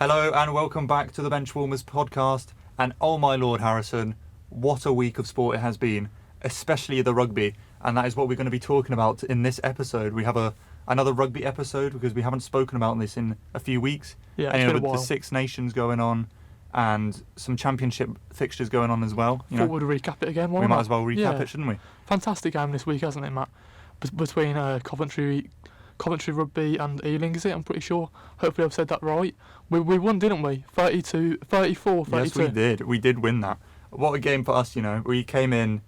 Hello and welcome back to the Benchwarmers podcast. And oh my lord, Harrison, what a week of sport it has been, especially the rugby. And that is what we're going to be talking about in this episode. We have another rugby episode because we haven't spoken about this in a few weeks. Yeah, and, it's been a with while. the Six Nations going on and some championship fixtures going on as well. Thought we'd recap it again. We might as well recap it, shouldn't we? Fantastic game this week, hasn't it, Matt? Between Coventry Rugby and Ealing, is it? I'm pretty sure. Hopefully I've said that right. We won, didn't we? 34, 32. Yes, we did. We did win that. What a game for us, you know. We came into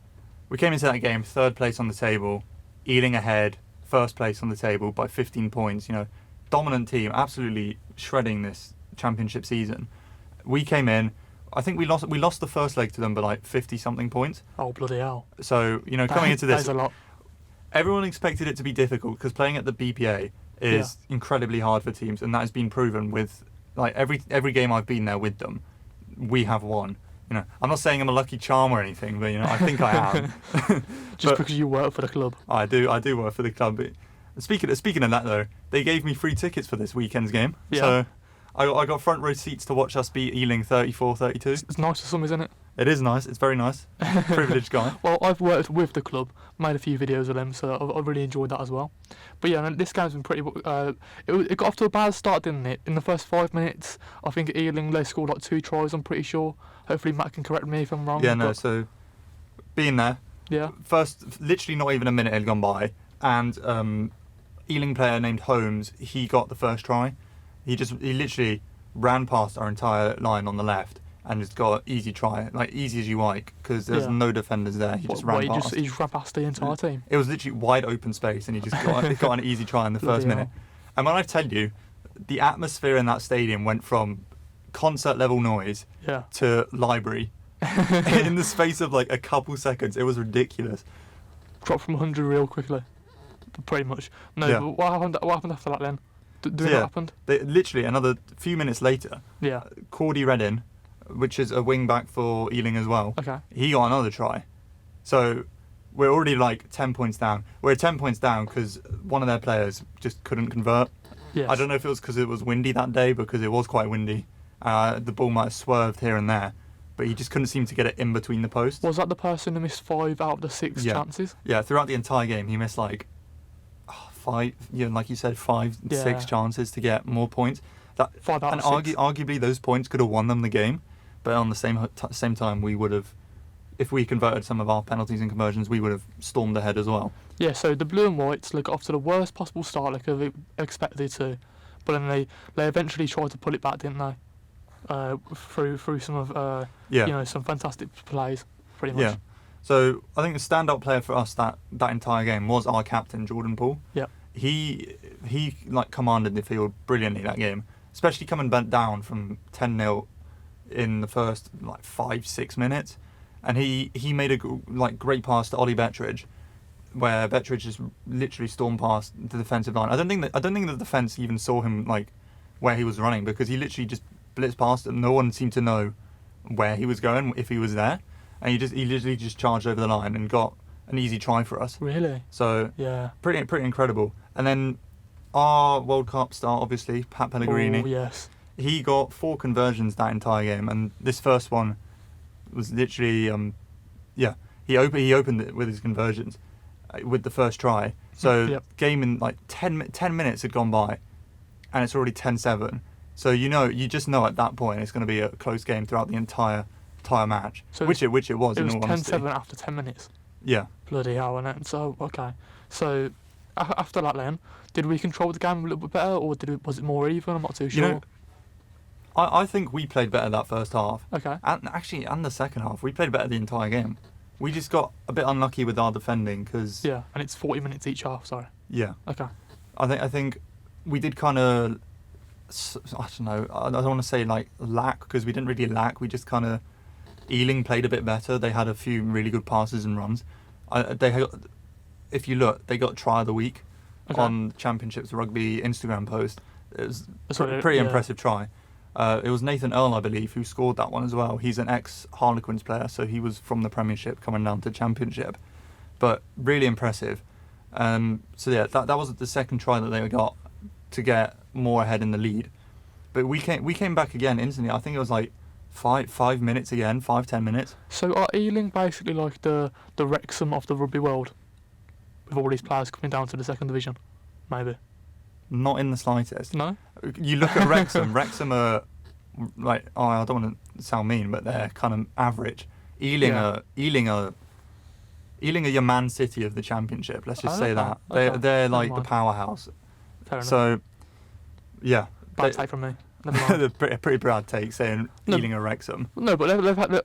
that game third place on the table, Ealing ahead, first place on the table by 15 points, you know. Dominant team, absolutely shredding this championship season. We came in, I think we lost the first leg to them by like 50 something points. Oh, bloody hell. So, you know, coming into this, that is a lot. everyone expected it to be difficult because playing at the BPA is incredibly hard for teams, and that has been proven with like every game I've been there with them. We have won. You know, I'm not saying I'm a lucky charm or anything, but you know, I think I am. Just because you work for the club. I do work for the club. But speaking of that though, they gave me free tickets for this weekend's game. Yeah. So I got front row seats to watch us beat Ealing 34-32. It's nice for some, isn't it? It is nice. It's very nice. Privileged guy. Well, I've worked with the club, made a few videos of them, so I've really enjoyed that as well. But yeah, this game's been pretty. It got off to a bad start, didn't it? In the first 5 minutes, I think Ealing they scored like 2 tries. I'm pretty sure. Hopefully, Matt can correct me if I'm wrong. Yeah, no. So being there, first, literally not even a minute had gone by, and Ealing player named Holmes, he got the first try. He literally ran past our entire line on the left and just got an easy try, like easy as you like, because there's no defenders there. He just ran past. He just ran past the entire team. It was literally wide open space, and he just got an easy try in the first minute. And when I tell you, the atmosphere in that stadium went from concert level noise to library in the space of like a couple seconds. It was ridiculous. Dropped from 100 real quickly, pretty much. No, but what happened after that then? What happened? Literally another few minutes later, Cordy Reddin, which is a wing back for Ealing as well, he got another try. So we're already like 10 points down. We're 10 points down because one of their players just couldn't convert. Yes. I don't know if it was because it was windy that day, because it was quite windy. The ball might have swerved here and there, but he just couldn't seem to get it in between the posts. Was that the person who missed 5 out of the 6 chances? Yeah, throughout the entire game he missed like 5, like you said, 5, 6 chances to get more points. 5 out of 6. Arguably those points could have won them the game, but on the same time we would have, if we converted some of our penalties and conversions, we would have stormed ahead as well. Yeah, so the blue and whites got off to the worst possible start they could have expected to, but then they eventually tried to pull it back, didn't they? Through some of some fantastic plays, pretty much. Yeah. So I think the standout player for us that entire game was our captain, Jordan Paul. Yeah. He like commanded the field brilliantly that game, especially coming back down from 10-0 in the first like 5-6 minutes, and he made a great pass to Ollie Bettridge, where Bettridge just literally stormed past the defensive line. I don't think the defence even saw him like where he was running, because he literally just blitzed past and no one seemed to know where he was going, if he was there. And he literally just charged over the line and got an easy try for us. Really? So pretty incredible. And then our World Cup star, obviously, Pat Pellegrini. Oh, yes. He got 4 conversions that entire game, and this first one was literally he opened it with his conversions with the first try. So game in like 10 minutes had gone by, and it's already 10-7. So you just know at that point it's going to be a close game throughout the entire match, so which it was. It was 10-7 after 10 minutes. Yeah. Bloody hell, wasn't it? So So after that, then did we control the game a little bit better, or was it more even? I'm not too sure. You know, I think we played better that first half. Okay. And the second half, we played better the entire game. We just got a bit unlucky with our defending because. Yeah, and it's 40 minutes each half. Sorry. Yeah. Okay. I think we did kind of. I don't know. I don't want to say like lack, because we didn't really lack. We just kind of. Ealing played a bit better. They had a few really good passes and runs. If you look, they got try of the week on Championships Rugby Instagram post. It was a pretty impressive try. It was Nathan Earl, I believe, who scored that one as well. He's an ex-Harlequins player, so he was from the Premiership coming down to Championship. But really impressive. That was the second try that they got to get more ahead in the lead. But we came back again instantly. I think it was like 5 minutes again, 5-10 minutes. So are Ealing basically like the Wrexham of the rugby world, with all these players coming down to the second division? Maybe. Not in the slightest. No. You look at Wrexham. Wrexham are like, I don't want to sound mean, but they're kind of average. Ealing are your Man City of the Championship. Let's just say that they're like the powerhouse. Fair enough. So, yeah. Bad take from me. Never mind. a pretty bad take saying Ealing or Wrexham. No, but they've had.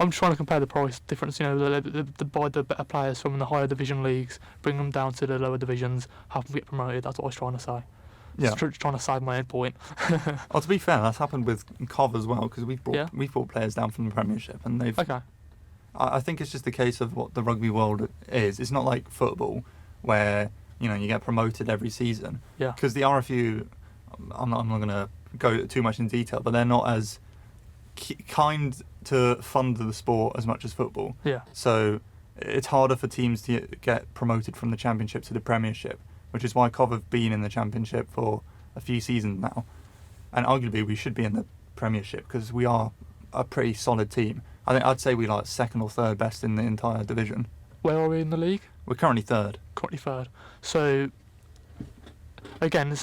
I'm trying to compare the price difference. You know, they buy the better players from the higher division leagues, bring them down to the lower divisions, have them get promoted. That's what I was trying to say. Yeah. Just trying to side my end point. Oh, to be fair, that's happened with Cov as well, because we've brought players down from the Premiership, and they've. Okay. I think it's just a case of what the rugby world is. It's not like football, where you get promoted every season. Yeah. Because the RFU, I'm not going to go too much in detail, but they're not as kind to fund the sport as much as football. Yeah. So it's harder for teams to get promoted from the Championship to the Premiership, which is why Cov have been in the Championship for a few seasons now. And arguably we should be in the Premiership because we are a pretty solid team. I think I'd say we're like second or third best in the entire division. Where are we in the league? We're currently third. Currently third. So, again,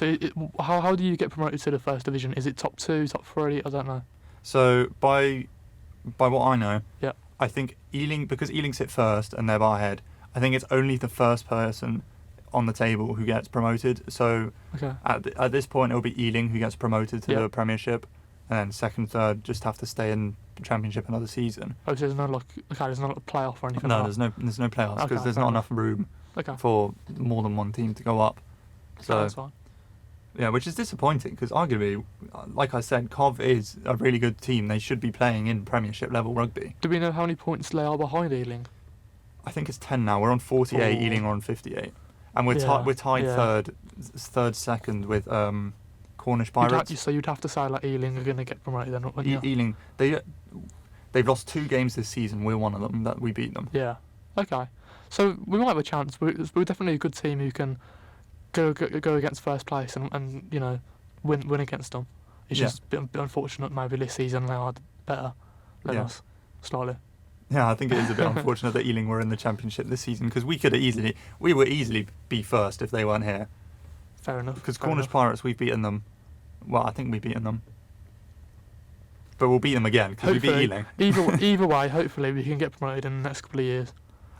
how do you get promoted to the first division? Is it top 2, top 3? I don't know. So by what I know, yeah, I think Ealing, because Ealing sit first and they're bar ahead, I think it's only the first person on the table who gets promoted. So at this point it'll be Ealing who gets promoted to the Premiership, and then second, third just have to stay in the Championship another season. Oh, so there's no there's not a playoff or anything. No, like there's no playoffs because there's not enough room for more than one team to go up. So that's fine. Yeah, which is disappointing because arguably, like I said, Cov is a really good team. They should be playing in Premiership level rugby. Do we know how many points they are behind Ealing? I think it's 10 now. We're on 48. Ealing are on 58, and we're tied third, second with Cornish Pirates. So you'd have to say like Ealing are going to get promoted then, wouldn't you? Ealing, they've lost 2 games this season. We're one of them that we beat them. Yeah. Okay. So we might have a chance. We're definitely a good team who can go against first place and win against them. It's just a bit unfortunate maybe this season they are better than us slightly. Yeah, I think it is a bit unfortunate that Ealing were in the Championship this season because we would easily be first if they weren't here. Fair enough. Because Cornish Pirates, we've beaten them. Well, I think we've beaten them. But we'll beat them again because we beat Ealing. Either way, hopefully we can get promoted in the next couple of years.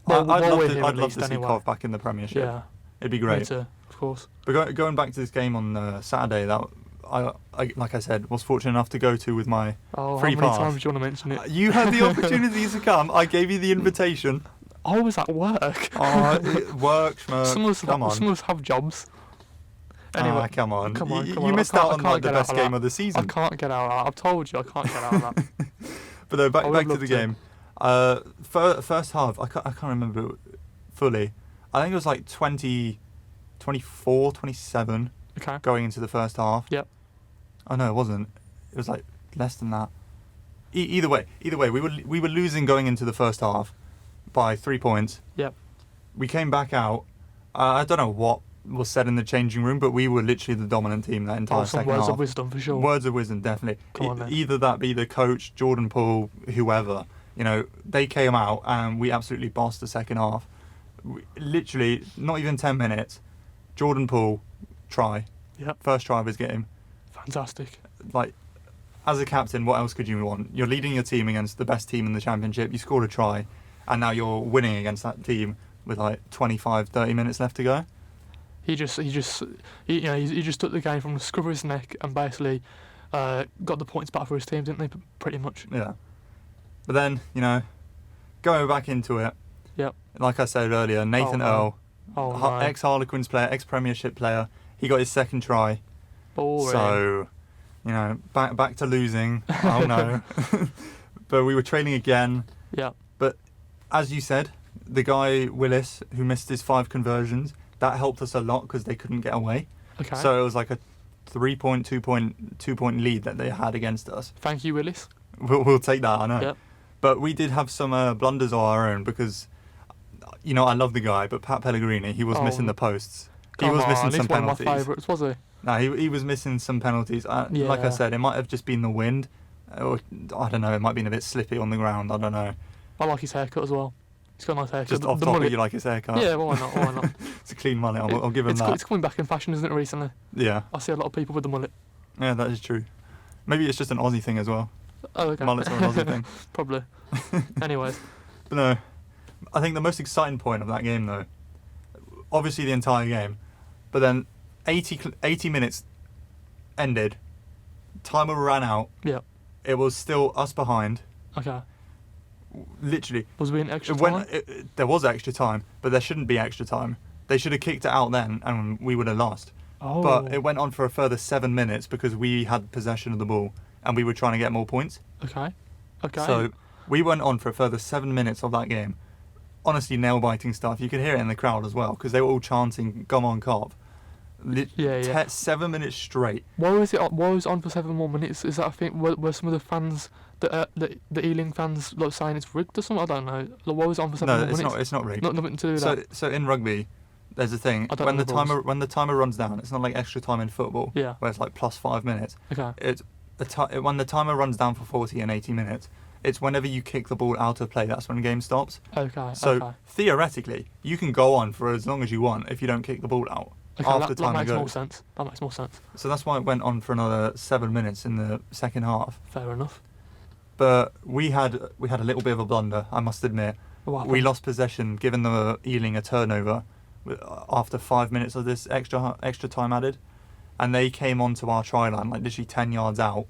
I'd love to see Cov back in the Premiership. Yeah. It'd be great. Me too, of course. But going back to this game on Saturday, that I like I said, was fortunate enough to go to with my free pass. How many times do you want to mention it? You had the opportunity to come. I gave you the invitation. I was at work. Work, schmuck. Some of us have jobs. Anyway, come on. You missed out on like the best game of the season. I can't get out of that. I've told you I can't get out of that. But no, back to the game. First half, I can't remember fully. I think it was like 24, 27 going into the first half. Yep. Oh no, it wasn't. It was like less than that. Either way, we were losing going into the first half by 3 points. Yep. We came back out. I don't know what was said in the changing room, but we were literally the dominant team that entire second half. Words of wisdom for sure. Words of wisdom, definitely. Come on, then. Either that be the coach, Jordan Poole, whoever. They came out and we absolutely bossed the second half. Literally, not even 10 minutes. Jordan Poole, try. Yep. First try of his game. Fantastic. Like, as a captain, what else could you want? You're leading your team against the best team in the Championship. You scored a try, and now you're winning against that team with like 25, 30 minutes left to go. He just took the game from the scruff of his neck and basically got the points back for his team, didn't they? Pretty much. Yeah. But then, going back into it. Yep. Like I said earlier, Nathan Earl, ex-Harlequins player, ex-Premiership player, he got his second try. Boring. So, back to losing. Oh no. But we were trailing again. Yeah. But as you said, the guy Willis who missed his 5 conversions, that helped us a lot because they couldn't get away. Okay. So it was like a 2 point lead that they had against us. Thank you, Willis. We'll take that, I know. Yep. But we did have some blunders of our own because, I love the guy, but Pat Pellegrini, he was missing the posts. He was missing some penalties. He's one of my favourites, was he? No, he was missing some penalties. Like I Yeah. said, it might have just been the wind, or I don't know. It might have been a bit slippy on the ground. I don't know. I like his haircut as well. He's got a nice haircut. Just The off topic, mullet. you like his haircut? Yeah, why not? Why not? It's a clean mullet. I'll give him that. It's coming back in fashion, isn't it, recently? Yeah, I see a lot of people with the mullet. yeah, that is true. Maybe it's just an Aussie thing as well. Oh, okay. Mullets are an Aussie thing. Probably. Anyways. But no, I think the most exciting point of that game, though, obviously the entire game, but then 80 minutes ended, timer ran out, Yeah. it was still us behind, Okay. literally. Was we in extra time? There was extra time, but there shouldn't be extra time. They should have kicked it out then, and we would have lost. Oh. But it went on for a further 7 minutes because we had possession of the ball, and we were trying to get more points. Okay. Okay. So we went on for a further 7 minutes of that game. Honestly, nail-biting stuff. You could hear it in the crowd as well because they were all chanting "Come on, Cov!" Yeah. 7 minutes straight. Why was it on for 7 more minutes? Is that a thing? Were some of the fans, the Ealing fans, like saying it's rigged or something? I don't know. Like, why was it on for 7 more minutes? No, it's not rigged. Nothing to do with that. So in rugby, there's a thing I don't when know the the rules. timer runs down. It's not like extra time in football Yeah. where it's like plus 5 minutes. Okay. It's when the timer runs down for 40 and 80 minutes. It's whenever you kick the ball out of play. That's when the game stops. Okay. So okay. theoretically, you can go on for as long as you want if you don't kick the ball out Okay, after that timer makes more goes. sense. That makes more sense. So that's why it went on for another 7 minutes in the second half. Fair enough. But we had a little bit of a blunder, I must admit. What We happened? lost possession, giving the Ealing a turnover after 5 minutes of this extra time added, and they came onto our try line like literally 10 yards out,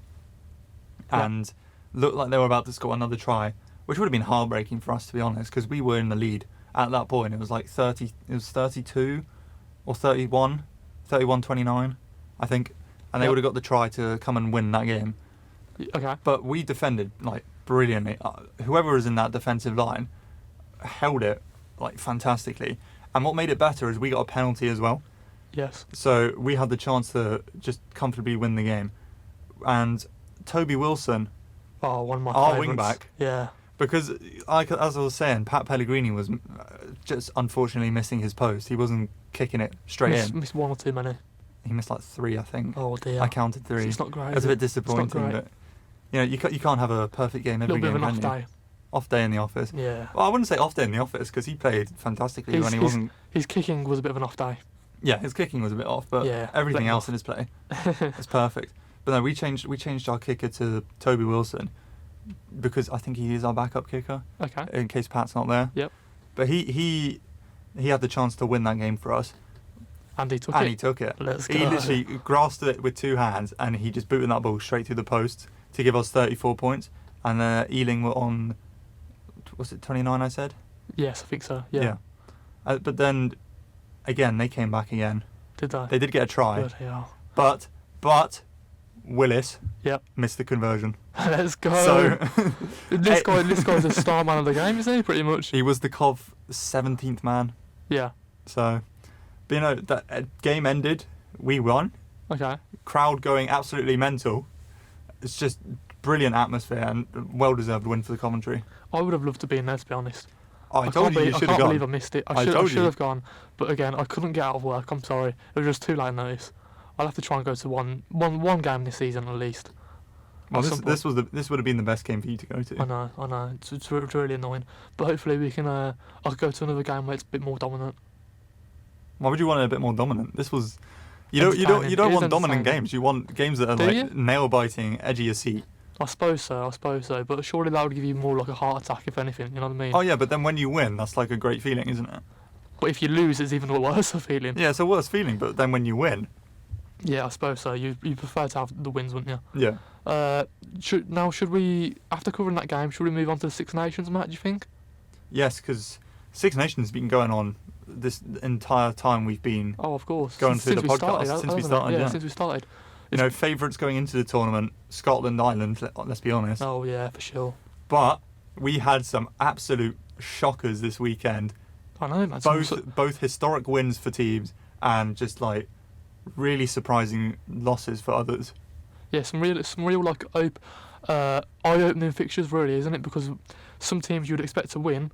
Yeah. and looked like they were about to score another try, which would have been heartbreaking for us, to be honest, because we were in the lead at that point. It was like 32 or 31-29, I think, and they Yep. would have got the try to come and win that game. Okay. But we defended like brilliantly. Whoever was in that defensive line held it like fantastically. And what made it better is we got a penalty as well. Yes. So we had the chance to just comfortably win the game. And Toby Wilson, Oh, one of my our favourites. wing back, Yeah. because as I was saying, Pat Pellegrini was just unfortunately missing his post. He wasn't kicking it straight in. Missed one or too many. He missed like 3, I think. Oh dear. I counted 3. It's not great. It's a is bit it? disappointing, great. but you know, you can't have a perfect game every Little bit game, of an can off you? day. Off day in the office. Yeah. Well, I wouldn't say off day in the office because he played fantastically when he wasn't. His kicking was a bit of an off day. Yeah, his kicking was a bit off, but Yeah, everything let else him in his play was perfect. But no, we changed our kicker to Toby Wilson because I think he is our backup kicker Okay. in case Pat's not there. Yep. But he had the chance to win that game for us, And he took and it. he took it. Let's He go. literally grasped it with 2 hands, and he just booted that ball straight through the post to give us 34 points. And Ealing were on, was it 29? I said. Yes, I think so. Yeah. But then, again, they came back again. Did they? They did get a try, Bloody hell. but Willis Yep. missed the conversion. Let's go. So this guy's a star man of the game, isn't he? Pretty much. he was the Cov 17th man. Yeah. So, but you know, that game ended. We won. Okay. Crowd going absolutely mental. It's just brilliant atmosphere and well-deserved win for the Coventry. I would have loved to be in there, to be honest. I told you should have I can't believe I gone. missed it. I I told should you. have gone, but again, I couldn't get out of work. I'm sorry. It was just too late notice. I'll have to try and go to one game this season at least. Well, At some this would have been the best game for you to go to. I know. It's really annoying. But hopefully we can. I could go to another game where it's a bit more dominant. Why would you want it a bit more dominant? This was. You Entertaining. don't It is want dominant entertaining. games. You want games that are Do like you? nail biting, edge of your seat. I suppose so. But surely that would give you more like a heart attack, if anything. You know what I mean? Oh yeah, but then when you win, that's like a great feeling, isn't it? But if you lose, it's even worse. A feeling. Yeah, it's a worse feeling, but then when you win, Yeah, I suppose so. You prefer to have the wins, wouldn't you? yeah. Should we, after covering that game, should we move on to the Six Nations, Matt? Do you think? Yes, because Six Nations has been going on this entire time we've been, Oh, of course. Going through the we podcast, started, since we hasn't it? started, yeah. Since we started. you know, favourites going into the tournament, Scotland, Ireland, let's be honest. Oh yeah, for sure. But we had some absolute shockers this weekend. I know, man. Both historic wins for teams and just like really surprising losses for others. Yeah, some real like eye-opening fixtures, really, isn't it? Because some teams you'd expect to win,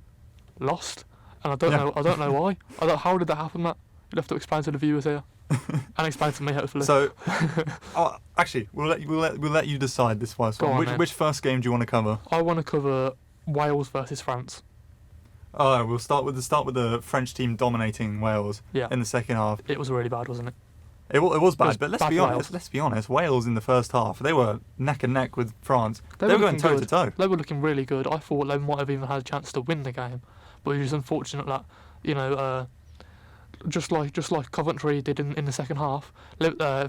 lost, and I don't know why. How did that happen, Matt? You'll have to explain to the viewers here. And explain to me, hopefully. So, actually, we'll let you decide this first Go one. on, Which first game do you want to cover? I want to cover Wales versus France. Oh, we'll start with the French team dominating Wales in the second half. It was really bad, wasn't it? It was bad, was but let's bad be honest. Wales. Let's be honest. Wales in the first half, they were neck and neck with France. They were going looking toe good. to toe. They were looking really good. I thought they might have even had a chance to win the game, but it was unfortunate that just like Coventry did in the second half,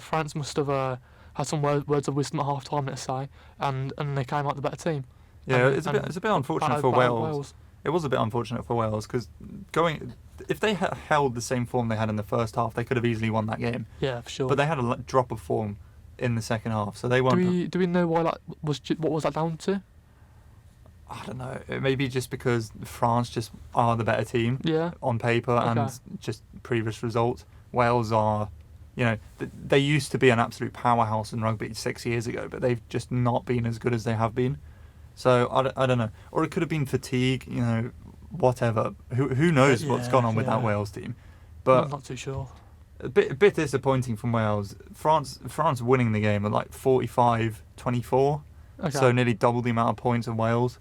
France must have had some words of wisdom at half time, let's say, and they came out the better team. Yeah, it's a bit unfortunate for Wales. It was a bit unfortunate for Wales because if they had held the same form they had in the first half, they could have easily won that game. Yeah, for sure. But they had a drop of form in the second half, so they won't. Do we know why what was that down to? I don't know. It may be just because France just are the better team. Yeah. On paper and just previous results. Wales are, they used to be an absolute powerhouse in rugby 6 years ago, but they've just not been as good as they have been. So I don't know, or it could have been fatigue, whatever. Who knows what's gone on with that Wales team? But I'm not too sure. A bit disappointing from Wales. France winning the game at like 45-24, so nearly double the amount of points of Wales.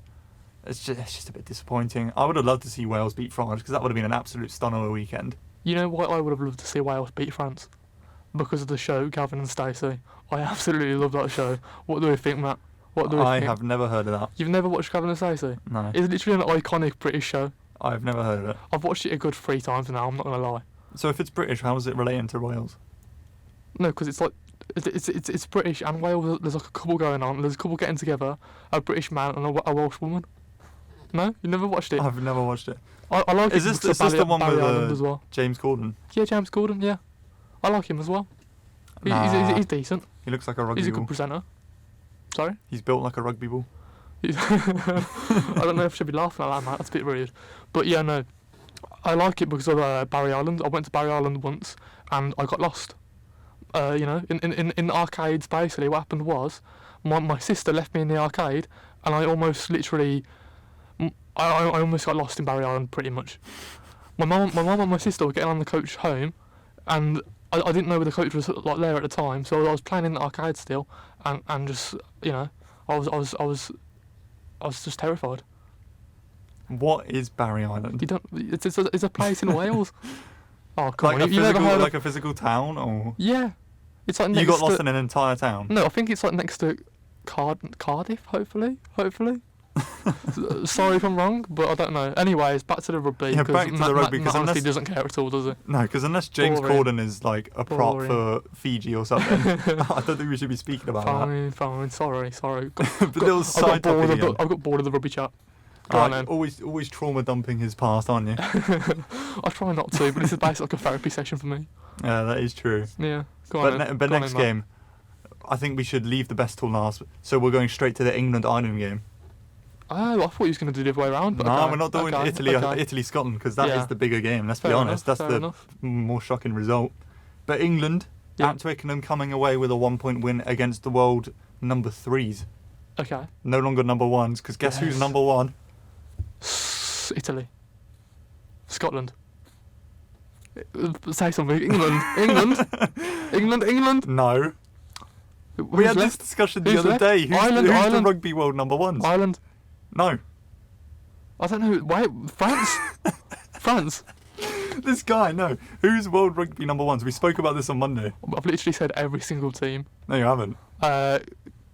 It's just a bit disappointing. I would have loved to see Wales beat France because that would have been an absolute stunner of a weekend. You know what I would have loved to see Wales beat France? Because of the show, Gavin and Stacey. I absolutely love that show. What do we think, Matt? I have never heard of that. You've never watched Gavin and Stacey? No. It's literally an iconic British show. I've never heard of it. I've watched it a good 3 times now, I'm not going to lie. So if it's British, how is it relating to Wales? No, because it's like, it's British and Wales, there's like a couple going on. There's a couple getting together, a British man and a Welsh woman. No? You never watched it? I've never watched it. I like it. Is this the one with as well? James Corden? Yeah, James Corden, yeah. I like him as well. He's decent. He looks like a rugby ball. He's a good presenter. Sorry? He's built like a rugby ball. I don't know if I should be laughing at that, Matt. That's a bit rude. But yeah, no. I like it because of Barry Island. I went to Barry Island once and I got lost. In the arcades, basically, what happened was my sister left me in the arcade and I almost literally... I almost got lost in Barry Island, pretty much. My mum and my sister were getting on the coach home and I didn't know where the coach was like there at the time, so I was playing in the arcade still, and just I was just terrified. What is Barry Island? You don't. It's a place in Wales. Oh come on! You never heard of a physical town, or yeah, it's like next you got lost in an entire town. No, I think it's like next to Cardiff. Hopefully. Sorry if I'm wrong, but I don't know. Anyways, back to the rugby. Yeah, back to the rugby because honestly doesn't care at all, does he? No, because unless James Corden is like a prop for Fiji or something, I don't think we should be speaking about that. Fine. Sorry. But little side topic again. I've got bored of the rugby chat. Go on then. Always trauma dumping his past, aren't you? I try not to, but this is basically like a therapy session for me. Yeah, that is true. Yeah. Go on then. But next game, I think we should leave the best till last. So we're going straight to the England-Ireland game. Oh, I thought you was going to do the other way around. But no, we're not doing Italy-Scotland because that is the bigger game. Let's be honest. That's the more shocking result. But England, at Twickenham, coming away with a 1-point win against the world number 3s. Okay. No longer number 1s, because guess who's number 1? Italy. Scotland. Say something. England. No. We had this discussion the other day. Who's the rugby world number 1s? Ireland. No. I don't know. Wait, France? France. This guy, no. Who's world rugby number 1s? We spoke about this on Monday. I've literally said every single team. No, you haven't.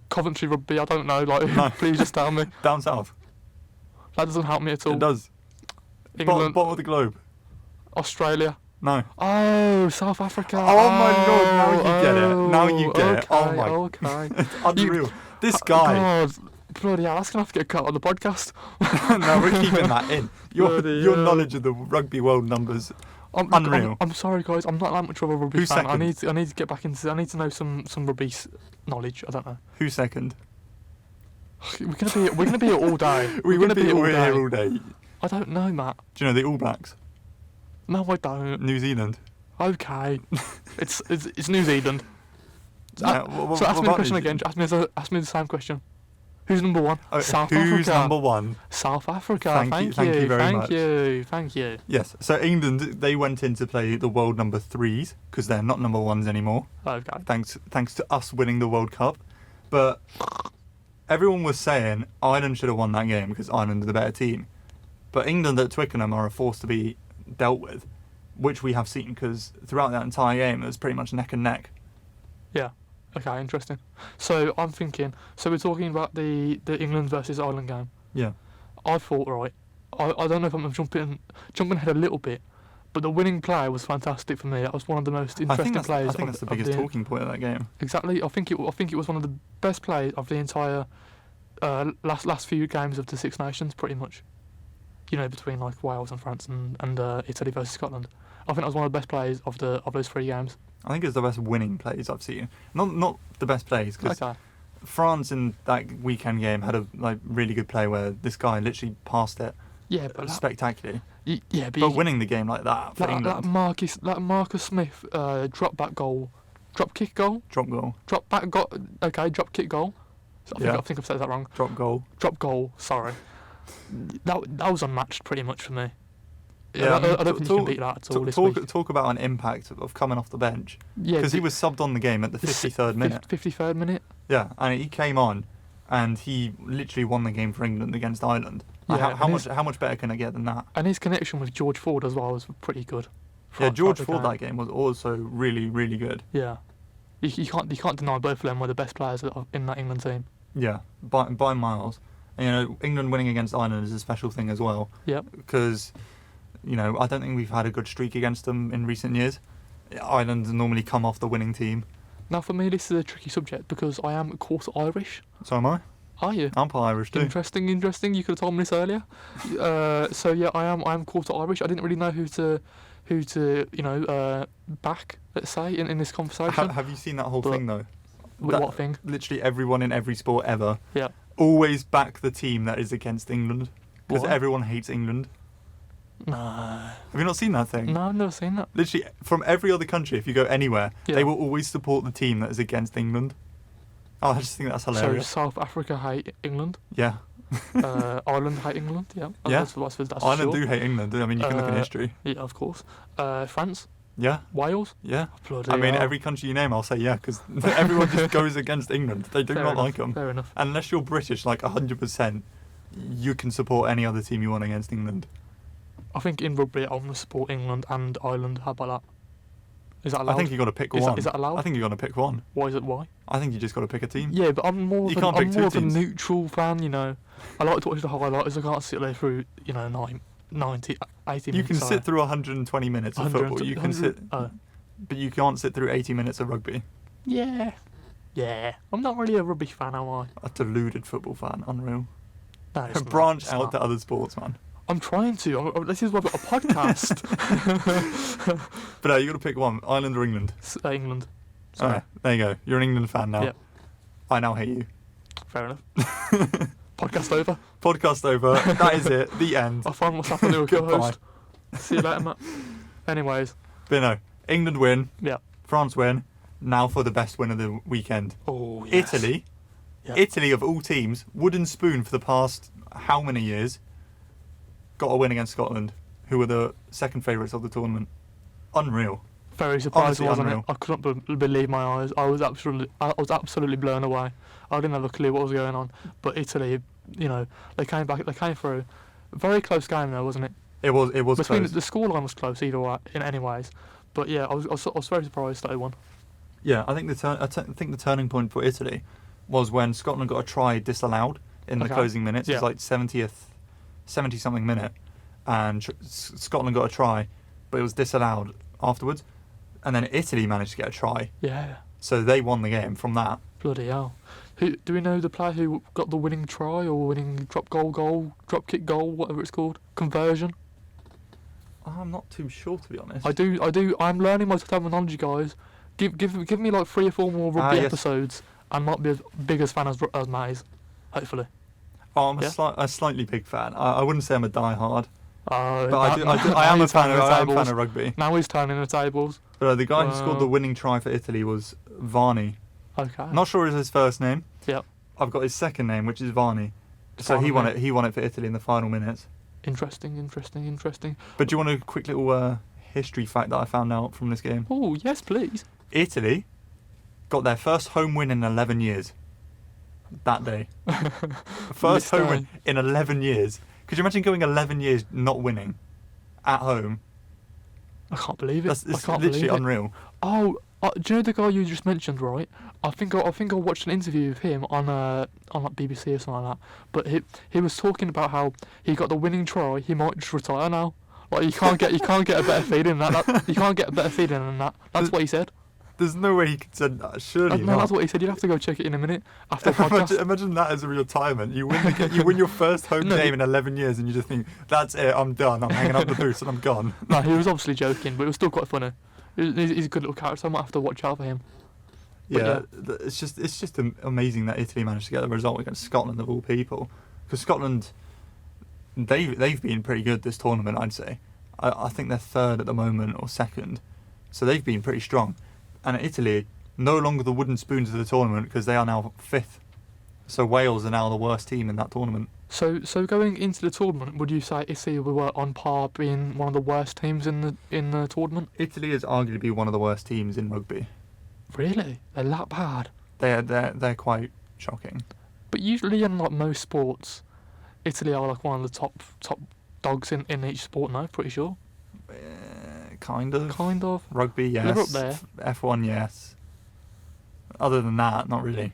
Coventry Rugby, I don't know. No. Please just tell me. Down south. That doesn't help me at all. It does. England. Bottom of the globe. Australia. No. Oh, South Africa. Oh my lord, now you get it. Oh my. Okay. It's unreal. This guy. God. Bloody hell, that's going to have to get cut on the podcast. No, we're keeping that in. Your knowledge of the rugby world numbers, unreal. I'm sorry, guys. I'm not that much of a rugby fan. I need to get back into. I need to know some rugby knowledge. I don't know. Who's second? We're gonna be here all day. We're gonna be here all day. I don't know, Matt. Do you know the All Blacks? No, I don't. New Zealand. Okay. it's New Zealand. Yeah, So ask me the question again. Ask me the same question. Who's number one? South who's Africa. number one? South Africa. Thank you very much. Thank you. Yes. So England, they went in to play the world number 3s because they're not number 1s anymore. Okay. Thanks to us winning the World Cup. But everyone was saying Ireland should have won that game because Ireland are the better team. But England at Twickenham are a force to be dealt with, which we have seen because throughout that entire game it was pretty much neck and neck. Yeah. Okay, interesting. So I'm thinking. So we're talking about the England versus Ireland game. Yeah. I thought, right. I don't know if I'm jumping ahead a little bit, but the winning play was fantastic for me. That was one of the most interesting plays. I think that's the biggest talking point of that game. Exactly. I think it was one of the best plays of the entire last few games of the Six Nations, pretty much. You know, between like Wales and France and Italy versus Scotland. I think that was one of the best plays of those 3 games. I think it's the best winning plays I've seen. Not the best plays because France in that weekend game had a really good play where this guy literally passed it. Yeah, but spectacularly. But winning the game like that for England. That Marcus Smith drop kick goal. Drop kick goal. I think I've said that wrong. Drop goal. Sorry. That was unmatched pretty much for me. Yeah, I don't think you can beat that at all this week. Talk about an impact of coming off the bench. Yeah, because he was subbed on the game at the 53rd minute. 53rd minute. Yeah, and he came on, and he literally won the game for England against Ireland. Yeah, how much better can it get than that? And his connection with George Ford as well was pretty good. Yeah, George Ford that game was also really, really good. Yeah, you can't deny both of them were the best players in that England team. Yeah, by miles. And, you know, England winning against Ireland is a special thing as well. Yeah. Because, you know, I don't think we've had a good streak against them in recent years. Ireland normally come off the winning team. Now, for me, this is a tricky subject because I am quarter Irish. So am I. Are you? I'm part Irish too. Interesting. You could have told me this earlier. So yeah, I am quarter Irish. I didn't really know who to back. Let's say in this conversation. Have you seen that whole thing though? What thing? Literally everyone in every sport ever. Yeah. Always back the team that is against England because What? everyone hates England. No. Have you not seen that thing? No, I've never seen that. Literally, from every other country, if you go anywhere, they will always support the team that is against England. Oh, I just think that's hilarious. So South Africa hate England. Yeah. Ireland hate England. Yeah. Yeah. That's Ireland sure. do hate England. I mean, you can look in history. Yeah, of course. France. Yeah. Wales. Yeah. Bloody I mean, hell. every country you name, I'll say yeah, because everyone just goes against England. They do Fair not enough, like them. Fair enough. Unless you're British, like 100%, you can support any other team you want against England. I think in rugby, I'm going to support England and Ireland. How about that? Is that allowed? I think you got to pick one. Is that allowed? I think you got to pick one. Why is it? Why? I think you just got to pick a team. Yeah, but I'm more You of, can't I'm pick two more of a teams. neutral fan, you know. I like to watch the highlights. I can't sit there through, 90, 80 minutes. You can sit through 120 minutes of football. You can sit, but you can't sit through 80 minutes of rugby. Yeah. I'm not really a rugby fan, am I? A deluded football fan. Unreal. No, it's not. Branch It's out not. to other sports, man. I'm trying to. This is why I've got a podcast. But you got to pick one. Ireland or England? England. Sorry. Alright, there you go. You're an England fan now. Yep. I now hate you. Fair enough. Podcast over. Podcast over. That is it. The end. I'll find what's happening with your host. See you later, Matt. Anyways. But no, England win. Yeah. France win. Now for the best win of the weekend. Oh, yes. Italy. Yep. Italy of all teams, wooden spoon for the past how many years, got a win against Scotland, who were the second favourites of the tournament. Unreal. Very surprised, Honestly, wasn't unreal. it? I couldn't believe my eyes. I was absolutely blown away. I didn't have a clue what was going on. But Italy, they came back. They came through. Very close game though, wasn't it? It was Between close. the scoreline was close either way, in any ways. But yeah, I was very surprised that they won. Yeah, I think the turning point for Italy was when Scotland got a try disallowed in the closing minutes. Yeah. It was like 70 something minute, and Scotland got a try, but it was disallowed afterwards. And then Italy managed to get a try. Yeah. So they won the game from that. Bloody hell. Do we know the player who got the winning try or winning drop kick goal, whatever it's called? Conversion? I'm not too sure, to be honest. I do. I'm learning my terminology, guys. Give me like 3 or 4 more rugby yes. episodes. I might be as big as fan as Matt is. Hopefully. Oh, I'm a slightly big fan. I wouldn't say I'm a diehard, but Now I am a he's fan turning the tables. of rugby. Now he's turning the tables. But the guy who scored the winning try for Italy was Varney. Okay. Not sure is his first name. Yep. I've got his second name, which is Varney. So Final he won name. it. He won it for Italy in the final minutes. Interesting. But do you want a quick little history fact that I found out from this game? Oh, yes, please. Italy got their first home win in 11 years. That day. First home win in 11 years. Could you imagine going 11 years not winning at home? I can't believe it. It's I can't literally believe it. unreal. Oh, do you know the guy you just mentioned, right? I think I watched an interview of him on like BBC or something like that. But he was talking about how he got the winning try. He might just retire now. Like you can't get a better feeling than that. You can't get a better feeling than that. That's what he said. There's no way he could say that. Surely No, not. that's what he said. You'd have to go check it in a minute after the podcast. Imagine that as a retirement. You win your first home game in 11 years, and you just think, "That's it. I'm done. I'm hanging up the boots and I'm gone." No, he was obviously joking, but it was still quite funny. He's a good little character. I might have to watch out for him. Yeah, it's just amazing that Italy managed to get the result against Scotland of all people, because Scotland, they've been pretty good this tournament. I'd say, I think they're third at the moment or second, so they've been pretty strong. And Italy, no longer the wooden spoons of the tournament because they are now fifth. So Wales are now the worst team in that tournament. So going into the tournament, would you say Italy were on par being one of the worst teams in the tournament? Italy is arguably one of the worst teams in rugby. Really? They're that bad? They're quite shocking. But usually in like most sports, Italy are like one of the top dogs in each sport now, pretty sure. Kind of. Rugby, yes. They're up there. F1, yes. Other than that, not really.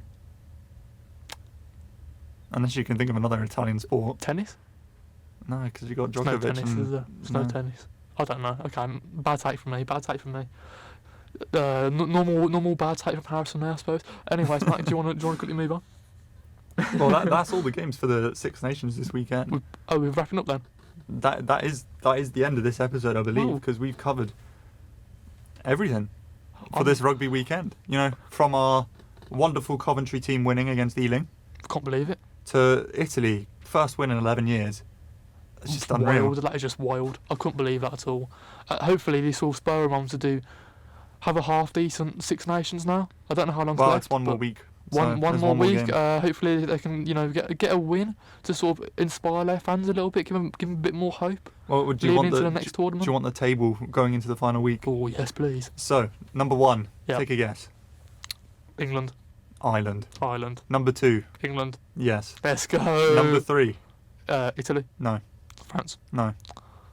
Unless you can think of another Italian sport. Tennis? No, because you got It's no Djokovic. tennis, is there? It's no tennis. I don't know. Okay, bad take from me. Normal bad take from Harrison there, I suppose. Anyways, Matt, do you want to quickly move on? Well, that's all the games for the Six Nations this weekend. We're wrapping up then. That is the end of this episode, I believe, because we've covered everything for this rugby weekend. You know, from our wonderful Coventry team winning against Ealing. Can't believe it. To Italy, first win in 11 years. It's just unreal. Wild. That is just wild. I couldn't believe that at all. Hopefully this will spur them on to have a half decent Six Nations now. I don't know how long Well, left. it's one more week. One there's more week. game. Hopefully they can get a win to sort of inspire their fans a little bit, give them a bit more hope. Well, do you leading want into the next tournament? Do you want the table going into the final week? Oh yes, please. So, number 1, take a guess. England. Ireland. Number 2, England. yes. Let's go. Number 3, Italy. no. France. No.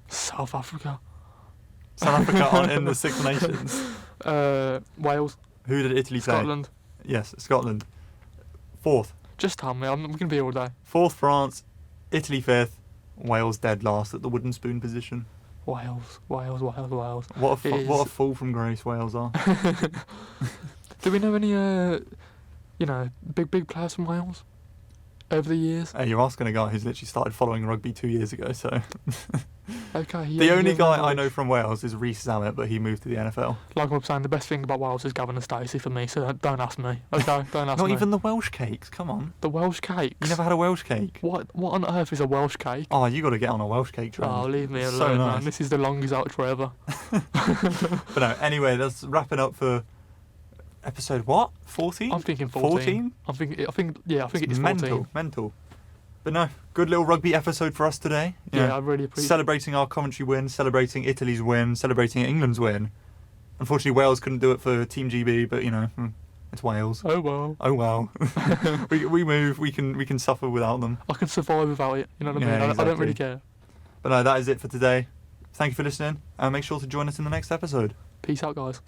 South Africa. South Africa aren't in the Six Nations. Wales. Who did Italy say? Scotland. Yes, Scotland. 4th. Just tell me. I'm going to be here all day. 4th, France. Italy 5th. Wales dead last at the wooden spoon position. Wales. What a fall from grace Wales are. Do we know any, big players from Wales over the years? Hey, you're asking a guy who's literally started following rugby 2 years ago, so... Okay. The only guy I know from Wales is Rhys Zammit, but he moved to the NFL. Like I'm saying, the best thing about Wales is Gavin Stacey for me, so don't ask me. Okay, don't ask me. Not even the Welsh cakes, come on. The Welsh cakes? You never had a Welsh cake? What on earth is a Welsh cake? Oh, you got to get on a Welsh cake trend. Oh, leave me alone, So nice. man. This is the longest outro ever. But no, anyway, that's wrapping up for episode what? 14? I'm thinking 14. I think it is 14. Mental. But no, good little rugby episode for us today. You know, I really appreciate celebrating our Coventry win, celebrating Italy's win, celebrating England's win. Unfortunately, Wales couldn't do it for Team GB, but it's Wales. Oh well. we move. We can suffer without them. I can survive without it. You know what I mean? Yeah, I don't exactly. really care. But no, that is it for today. Thank you for listening, and make sure to join us in the next episode. Peace out, guys.